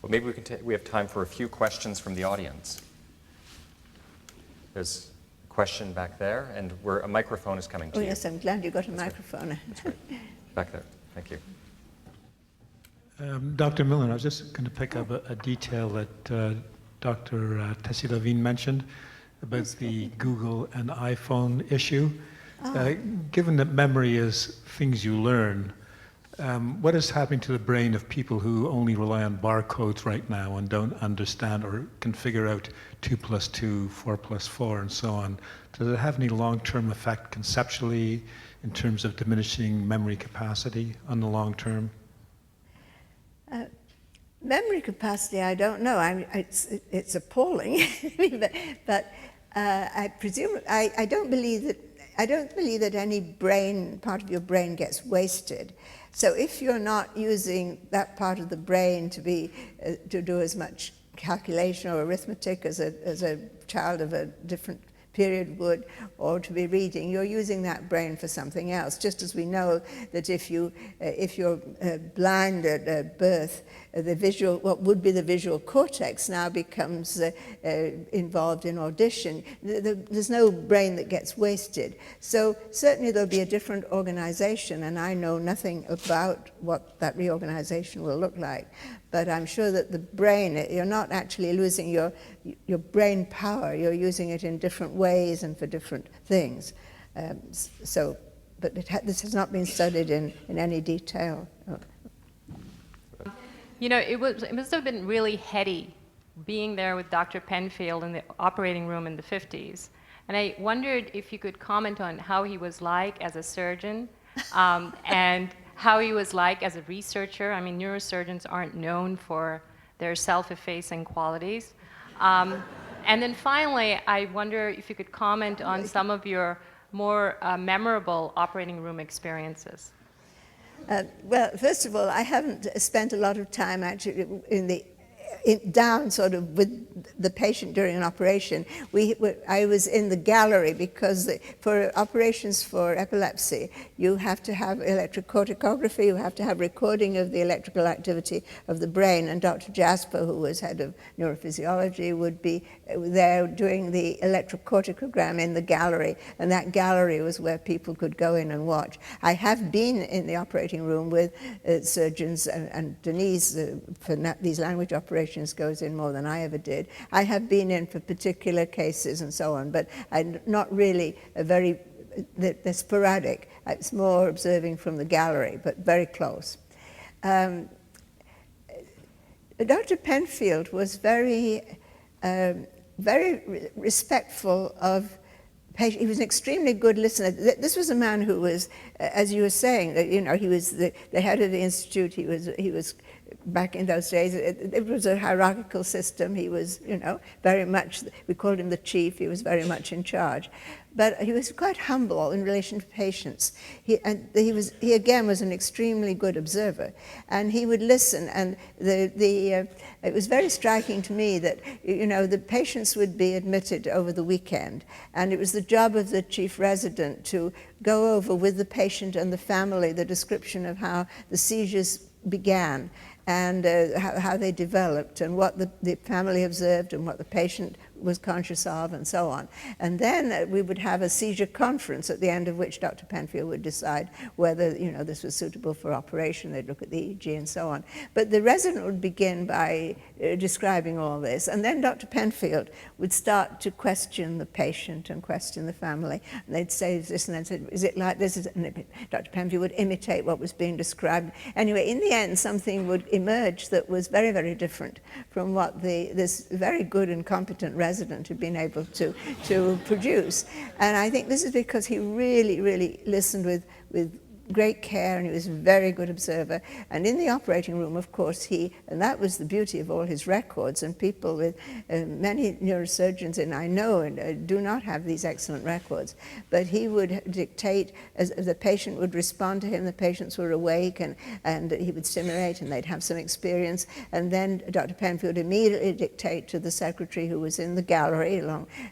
But maybe we have time for a few questions from the audience. There's a question back there, and a microphone is coming to you. Oh yes, I'm glad you got a That's microphone. Right. That's right. Back there. Thank you. Dr. Milner, I was just going to pick up a detail that Dr. Tessier-Lavigne mentioned about the Google and iPhone issue. Given that memory is things you learn, what is happening to the brain of people who only rely on barcodes right now and don't understand or can figure out 2 + 2, 4 + 4, and so on? Does it have any long-term effect conceptually in terms of diminishing memory capacity on the long term? Memory capacity, I don't know. It's appalling, but I presume I don't believe that any part of your brain gets wasted. So if you're not using that part of the brain to do as much calculation or arithmetic as a child of a different period would, or to be reading, you're using that brain for something else. Just as we know that if you're blind at birth, what would be the visual cortex now becomes involved in audition. There's no brain that gets wasted. So certainly there'll be a different organization, and I know nothing about what that reorganization will look like. But I'm sure that the brain, you're not actually losing your brain power, you're using it in different ways and for different things. But this has not been studied in any detail. You know, it must have been really heady being there with Dr. Penfield in the operating room in the 50s. And I wondered if you could comment on how he was like as a surgeon, and how he was like as a researcher. I mean, neurosurgeons aren't known for their self-effacing qualities. And then finally, I wonder if you could comment on some of your more memorable operating room experiences. Well, first of all, I haven't spent a lot of time actually down sort of with the patient during an operation. I was in the gallery because for operations for epilepsy, you have to have electrocorticography, you have to have recording of the electrical activity of the brain, and Dr. Jasper, who was head of neurophysiology, would be there doing the electrocorticogram in the gallery, and that gallery was where people could go in and watch. I have been in the operating room with surgeons, and Denise, for these language operations, goes in more than I ever did. I have been in for particular cases and so on, but I'm not really they're sporadic. It's more observing from the gallery, but very close. Dr. Penfield was very respectful of patient. He was an extremely good listener. This was a man who was, as you were saying, you know, he was the head of the institute. He was back in those days, it was a hierarchical system. He was, you know, very much, we called him the chief. He was very much in charge. But he was quite humble in relation to patients. He again was an extremely good observer, and he would listen. And it was very striking to me that, you know, the patients would be admitted over the weekend, and it was the job of the chief resident to go over with the patient and the family the description of how the seizures began, and how they developed, and what the family observed, and what the patient was conscious of, and so on. And then we would have a seizure conference, at the end of which Dr. Penfield would decide whether, you know, this was suitable for operation. They'd look at the EEG and so on. But the resident would begin by describing all this, and then Dr. Penfield would start to question the patient and question the family. And they'd say this, and they'd say, is it like this? And Dr. Penfield would imitate what was being described. Anyway, in the end, something would emerge that was very, very different from what this very good and competent resident had been able to produce. And I think this is because he really, really listened with great care, and he was a very good observer. And in the operating room, of course, and that was the beauty of all his records, and people with many neurosurgeons, and I know, and do not have these excellent records, but he would dictate, as the patient would respond to him, the patients were awake, and he would stimulate, and they'd have some experience, and then Dr. Penfield would immediately dictate to the secretary who was in the gallery,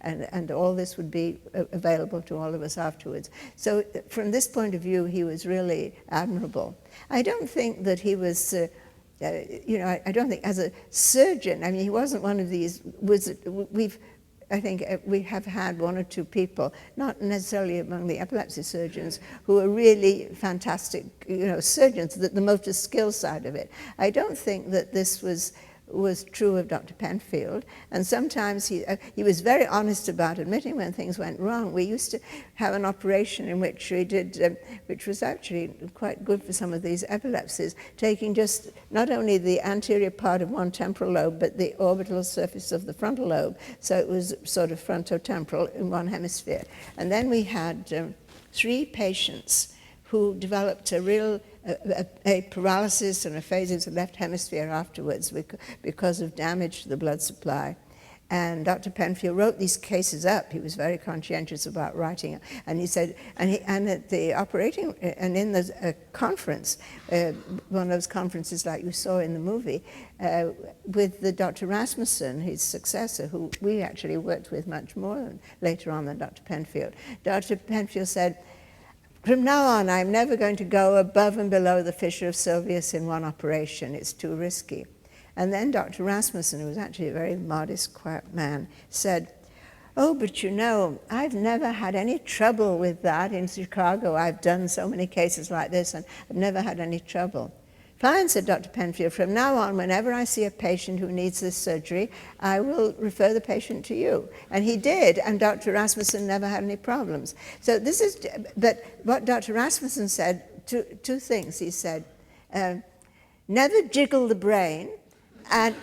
and all this would be available to all of us afterwards. So from this point of view, he was really admirable. I don't think that he was you know, I don't think as a surgeon, I mean, he wasn't one of these, I think we have had one or two people, not necessarily among the epilepsy surgeons, who are really fantastic, you know, surgeons, the motor skill side of it. I don't think that this was true of Dr. Penfield, and sometimes he was very honest about admitting when things went wrong. We used to have an operation in which we did, which was actually quite good for some of these epilepsies, taking just not only the anterior part of one temporal lobe, but the orbital surface of the frontal lobe, so it was sort of frontotemporal in one hemisphere. And then we had 3 patients who developed a paralysis and aphasia of the left hemisphere afterwards because of damage to the blood supply. And Dr. Penfield wrote these cases up. He was very conscientious about writing, and he said, and at the operating, and in the conference, one of those conferences like you saw in the movie, with the Dr. Rasmussen, his successor, who we actually worked with much more later on than Dr. Penfield. Dr. Penfield said, "From now on, I'm never going to go above and below the fissure of Sylvius in one operation. It's too risky." And then Dr. Rasmussen, who was actually a very modest, quiet man, said, "Oh, but you know, I've never had any trouble with that in Chicago. I've done so many cases like this, and I've never had any trouble." "Fine," said Dr. Penfield, "from now on, whenever I see a patient who needs this surgery, I will refer the patient to you." And he did, and Dr. Rasmussen never had any problems. So this is, but what Dr. Rasmussen said, two things. He said, never jiggle the brain, and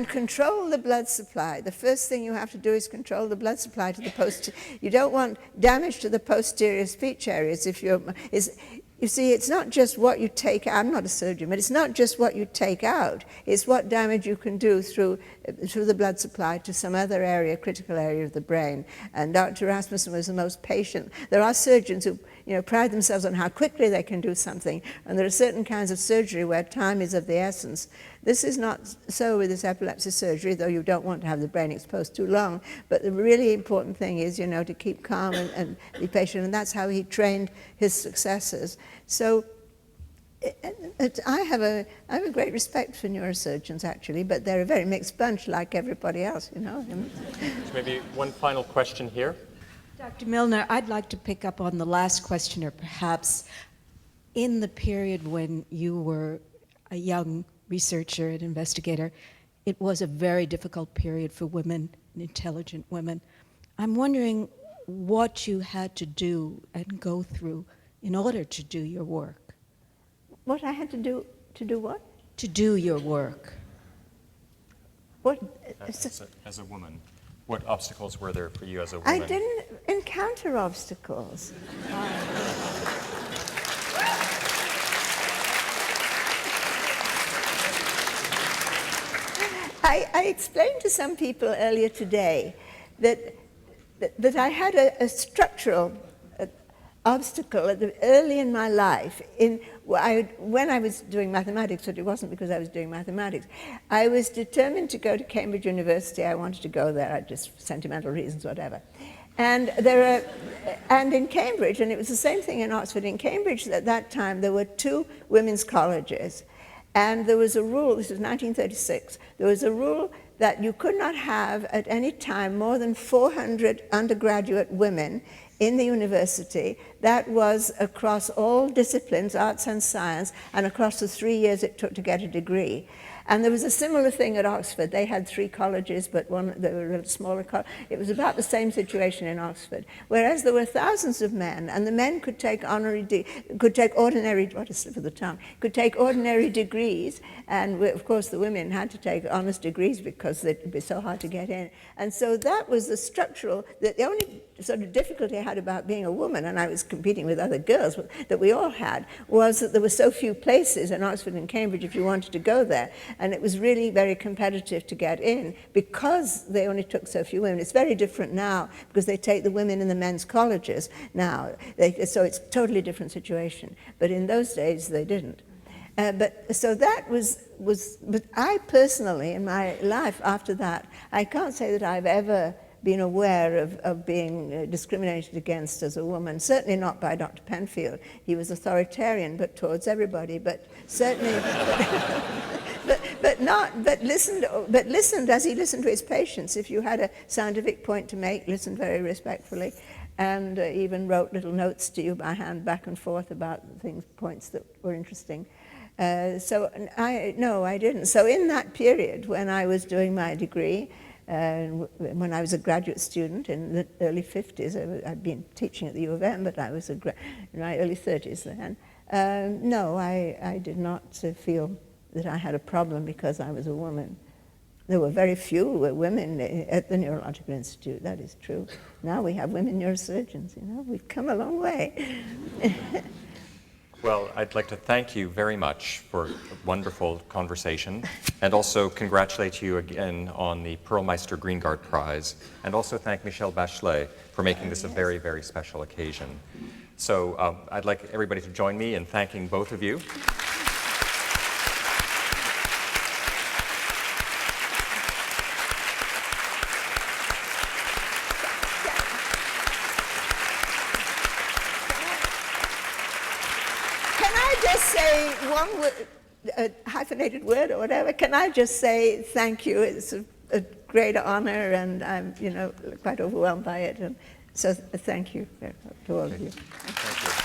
control the blood supply. The first thing you have to do is control the blood supply to the posterior. You don't want damage to the posterior speech areas if you're... You see, it's not just what you take out. I'm not a surgeon, but it's not just what you take out. It's what damage you can do through the blood supply to some other area, critical area of the brain. And Dr. Rasmussen was the most patient. There are surgeons who, you know, pride themselves on how quickly they can do something, and there are certain kinds of surgery where time is of the essence. This is not so with this epilepsy surgery, though you don't want to have the brain exposed too long. But the really important thing is, you know, to keep calm and be patient, and that's how he trained his successors. So I have a great respect for neurosurgeons, actually, but they're a very mixed bunch like everybody else, you know. So maybe one final question here. Dr. Milner, I'd like to pick up on the last questioner, perhaps. In the period when you were a young researcher and investigator, it was a very difficult period for women, intelligent women. I'm wondering what you had to do and go through in order to do your work. What I had to do what? To do your work. What? As a woman, what obstacles were there for you as a woman? I didn't encounter obstacles. I explained to some people earlier today that I had a structural obstacle early in my life. When I was doing mathematics, but it wasn't because I was doing mathematics, I was determined to go to Cambridge University. I wanted to go there, just sentimental reasons, whatever. And in Cambridge, and it was the same thing in Oxford. In Cambridge at that time, there were 2 women's colleges. And there was a rule, this was 1936, there was a rule that you could not have at any time more than 400 undergraduate women in the university. That was across all disciplines, arts and science, and across the 3 years it took to get a degree. And there was a similar thing at Oxford. They had 3 colleges, but they were a smaller college. It was about the same situation in Oxford. Whereas there were thousands of men, and the men could take ordinary degrees, and of course the women had to take honors degrees because it'd be so hard to get in. And so that was the structural, the only sort of difficulty I had about being a woman, and I was competing with other girls that we all had, was that there were so few places in Oxford and Cambridge if you wanted to go there. And it was really very competitive to get in because they only took so few women. It's very different now because they take the women in the men's colleges now. So it's a totally different situation. But in those days, they didn't. So that was, but I personally, in my life after that, I can't say that I've ever been aware of being discriminated against as a woman. Certainly not by Dr. Penfield. He was authoritarian, but towards everybody. But certainly, but listened as he listened to his patients. If you had a scientific point to make, listened very respectfully, and even wrote little notes to you by hand back and forth about things, points that were interesting. No, I didn't. So in that period, when I was doing my degree, when I was a graduate student in the early 50s, I'd been teaching at the U of M, but I was in my early 30s then. No, I did not feel that I had a problem because I was a woman. There were very few women at the Neurological Institute, that is true. Now we have women neurosurgeons, you know, we've come a long way. Well, I'd like to thank you very much for a wonderful conversation, and also congratulate you again on the Meister Greengard Prize, and also thank Michelle Bachelet for making this a very, very special occasion. So I'd like everybody to join me in thanking both of you. Say one word, a hyphenated word or whatever. Can I just say thank you? It's a great honor, and I'm, quite overwhelmed by it. And so thank you to all of you. Thank you.